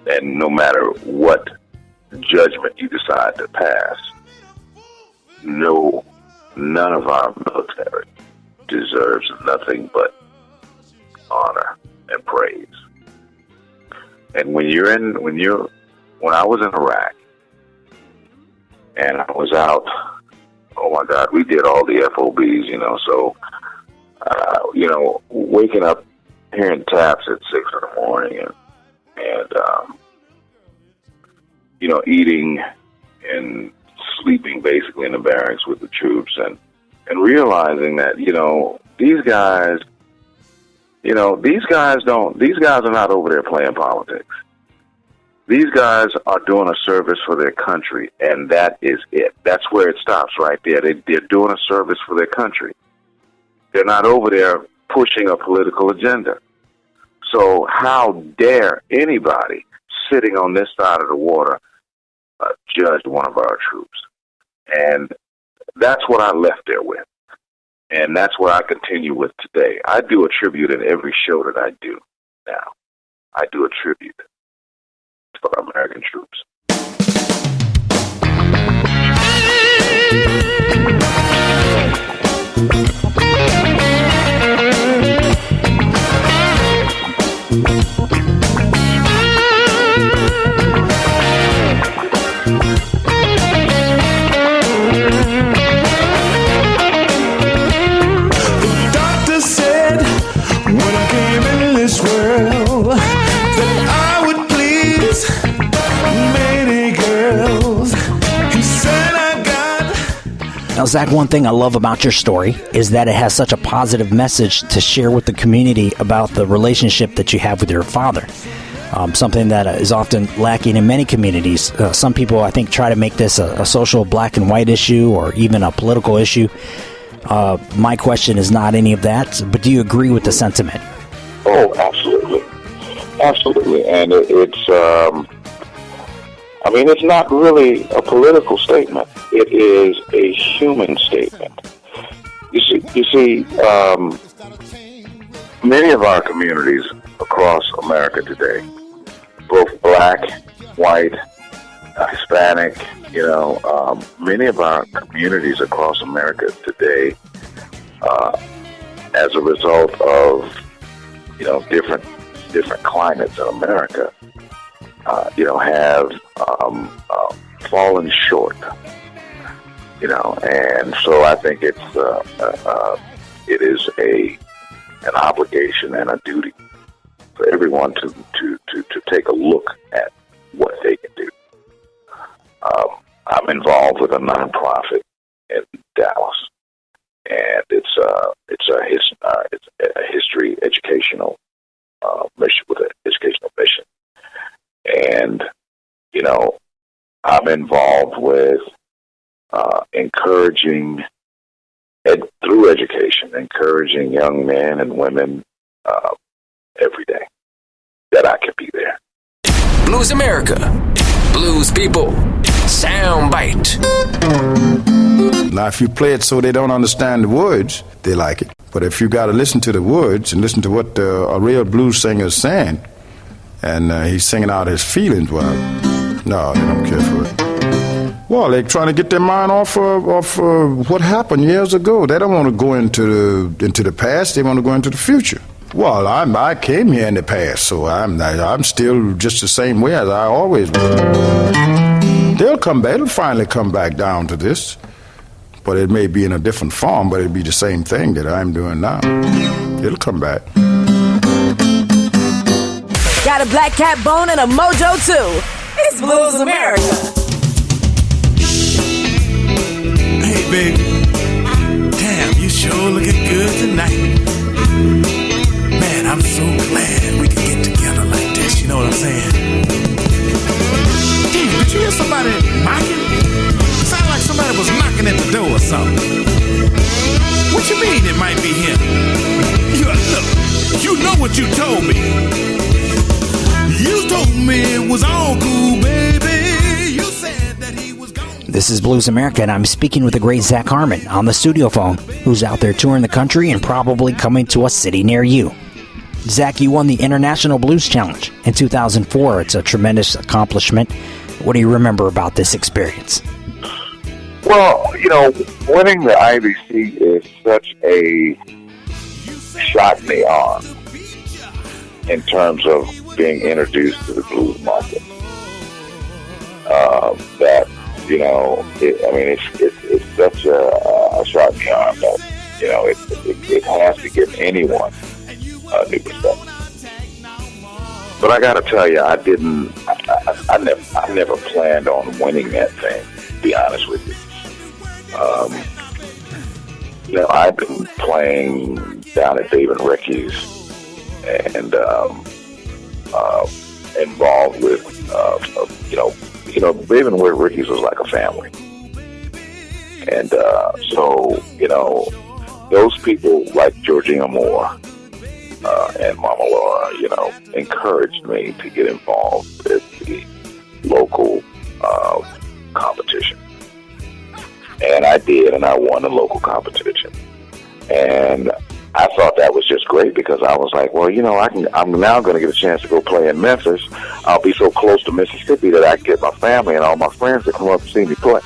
And no matter what judgment you decide to pass, none of our military deserves nothing but honor and praise. And when I was in Iraq and I was out, oh my God, we did all the FOBs, so, waking up, hearing taps at 6 in the morning and eating and sleeping basically in the barracks with the troops and realizing that, these guys are not over there playing politics. These guys are doing a service for their country, and that is it. That's where it stops right there. They're doing a service for their country. They're not over there pushing a political agenda. So how dare anybody sitting on this side of the water judge one of our troops? And that's what I left there with. And that's what I continue with today. I do a tribute in every show that I do now. I do a tribute for our American troops. Now, Zac, one thing I love about your story is that it has such a positive message to share with the community about the relationship that you have with your father. Something that is often lacking in many communities. Some people, I think, try to make this a social black and white issue or even a political issue. My question is not any of that, but do you agree with the sentiment? Oh, absolutely. Absolutely. And it's not really a political statement. It is a human statement. You see, many of our communities across America today, both black, white, Hispanic, many of our communities across America today, as a result of, different climates in America, have fallen short, and so I think it is an obligation and a duty for everyone to take a look at what they can do. I'm involved with a nonprofit in Dallas, and it's a history educational mission with an educational mission. And, I'm involved with encouraging, through education, encouraging young men and women every day that I can be there. Blues America. Blues people. Soundbite. Now, if you play it so they don't understand the words, they like it. But if you got to listen to the words and listen to what a real blues singer is saying, and he's singing out his feelings, well, no, they don't care for it. Well, they're trying to get their mind off what happened years ago. They don't want to go into the past. They want to go into the future. Well, I came here in the past, so I'm still just the same way as I always was. They'll come back. It'll finally come back down to this, but it may be in a different form, but it'll be the same thing that I'm doing now. It'll come back. Got a black cat bone and a mojo too. It's Blues America. Hey, baby. Damn, you sure looking good tonight. Man, I'm so glad we can get together like this. You know what I'm saying? Damn, did you hear somebody knocking? Sounded like somebody was knocking at the door or something. What you mean it might be him? Look, you know what you told me. You told me it was all cool, baby. You said that he was gone. This is Blues America, and I'm speaking with the great Zac Harmon on the studio phone, who's out there touring the country and probably coming to a city near you. Zac, you won the International Blues Challenge in 2004. It's a tremendous accomplishment. What do you remember about this experience? Well, winning the I.B.C. is such a shot in the arm in terms of being introduced to the blues market. That, it's such a shot in the arm that, it has to give anyone new perspective. But I got to tell you, I never planned on winning that thing, to be honest with you. I've been playing down at Dave and Ricky's and involved with, Dave and Ricky's was like a family. And those people like Georgina Moore and Mama Laura, encouraged me to get involved with the local competition. And I did, and I won the local competition. And I thought that was just great because I was like, well, I'm now going to get a chance to go play in Memphis. I'll be so close to Mississippi that I can get my family and all my friends to come up and see me play.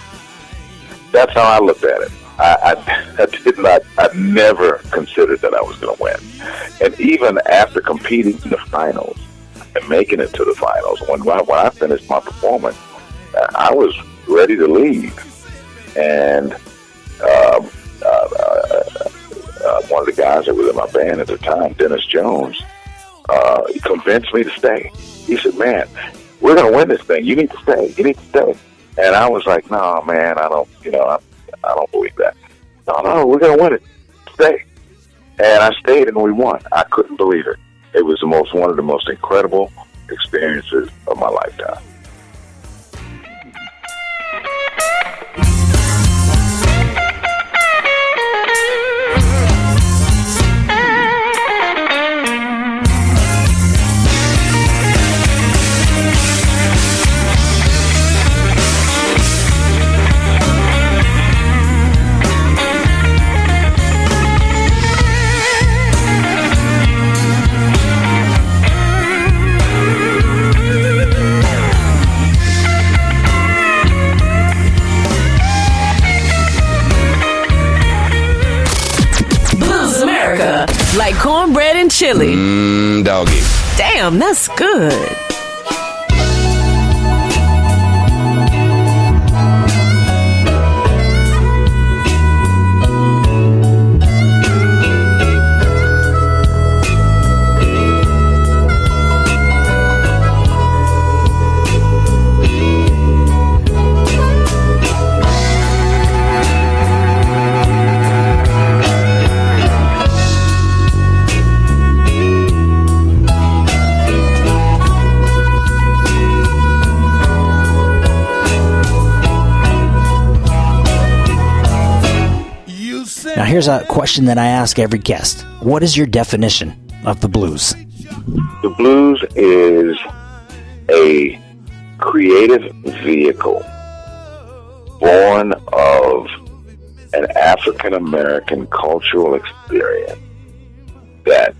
That's how I looked at it. I never considered that I was going to win. And even after competing in the finals and making it to the finals, when I finished my performance, I was ready to leave. And one of the guys that was in my band at the time, Dennis Jones, he convinced me to stay. He said, man, we're going to win this thing. You need to stay. You need to stay. And I was like, no, man, I don't believe that. No, we're going to win it. Stay. And I stayed and we won. I couldn't believe it. It was one of the most incredible experiences of my lifetime. Like cornbread and chili. Doggy. Damn, that's good. Now, here's a question that I ask every guest. What is your definition of the blues? The blues is a creative vehicle born of an African-American cultural experience that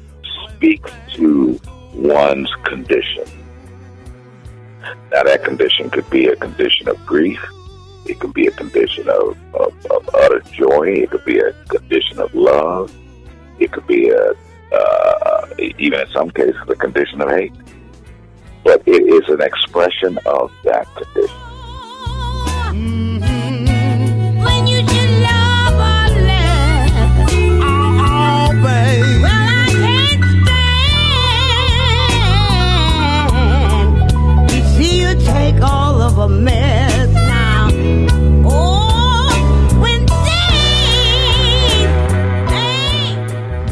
speaks to one's condition. Now, that condition could be a condition of grief. It could be a condition of utter joy. It could be a condition of love. It could be even in some cases, a condition of hate. But it is an expression of that condition. When you should love or let, oh, babe. Well, I can't stand to see you take all of a mess now.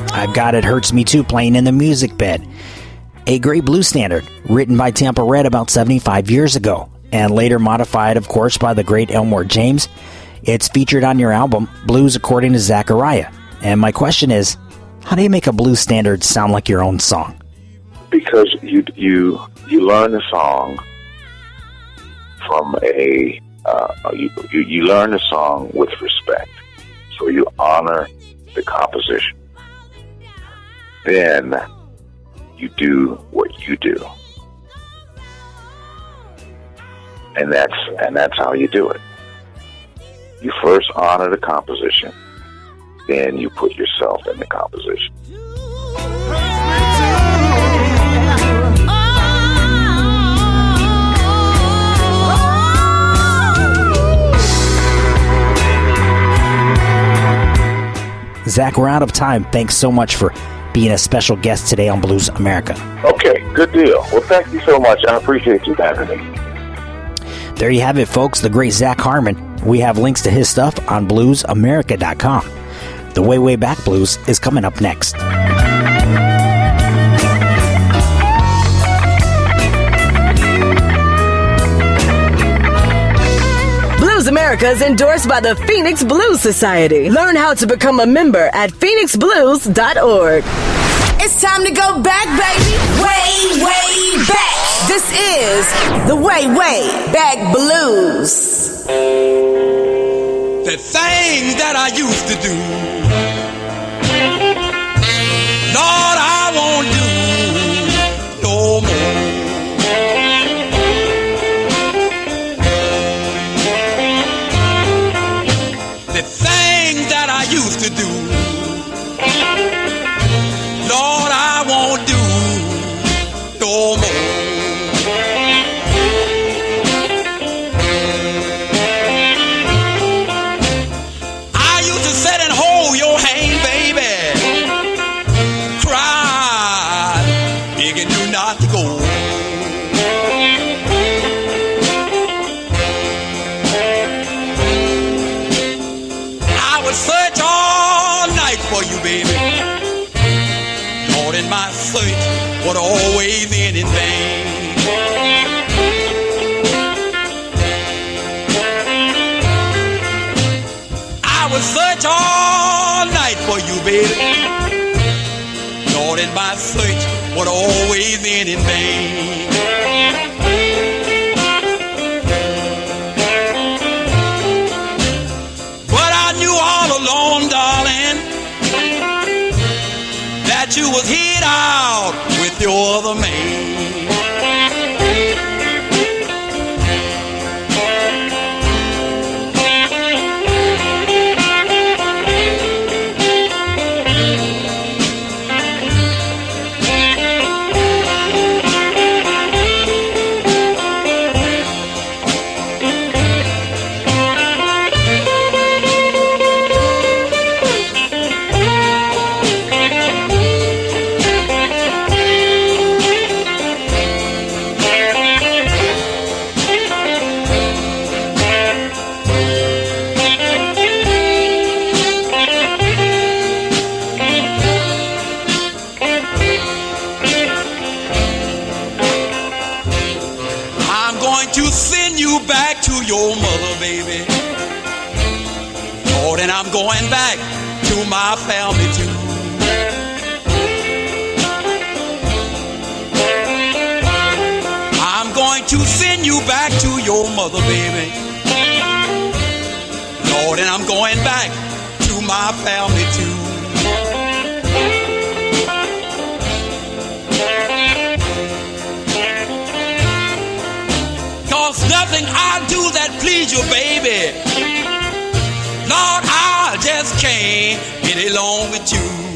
I've Got It Hurts Me Too playing in the music bed. A great blues standard written by Tampa Red about 75 years ago and later modified, of course, by the great Elmore James. It's featured on your album, Blues According to Zachariah. And my question is, how do you make a blues standard sound like your own song? Because you learn the song from you learn the song with respect. So you honor the composition. Then you do what you do. And that's how you do it. You first honor the composition, then you put yourself in the composition. Zach, we're out of time. Thanks so much for being a special guest today on Blues America. Okay, good deal. Well, thank you so much. I appreciate you having me. There you have it, folks. The great Zac Harmon. We have links to his stuff on bluesamerica.com. The Way, Way Back Blues is coming up next. Blues America is endorsed by the Phoenix Blues Society. Learn how to become a member at phoenixblues.org. It's time to go back, baby. Way, way back. This is the Way, Way Back Blues. The things that I used to do, Lord, I won't do no more. The things that I used to do, Lord, I won't do no more. I used to sit and hold your hand, baby, cry, begging you not to go. I would search all night for you, baby. Lord, in my search would always end in vain. I would search all night for you, baby. Lord, in my search would always end in vain. But I knew all along, darling, that you was hid out with your other man. Your mother, baby. Lord, and I'm going back to my family too. I'm going to send you back to your mother, baby. Lord, and I'm going back to my family too. Cause nothing I do that please you, baby. Lord, I just can't get along with you.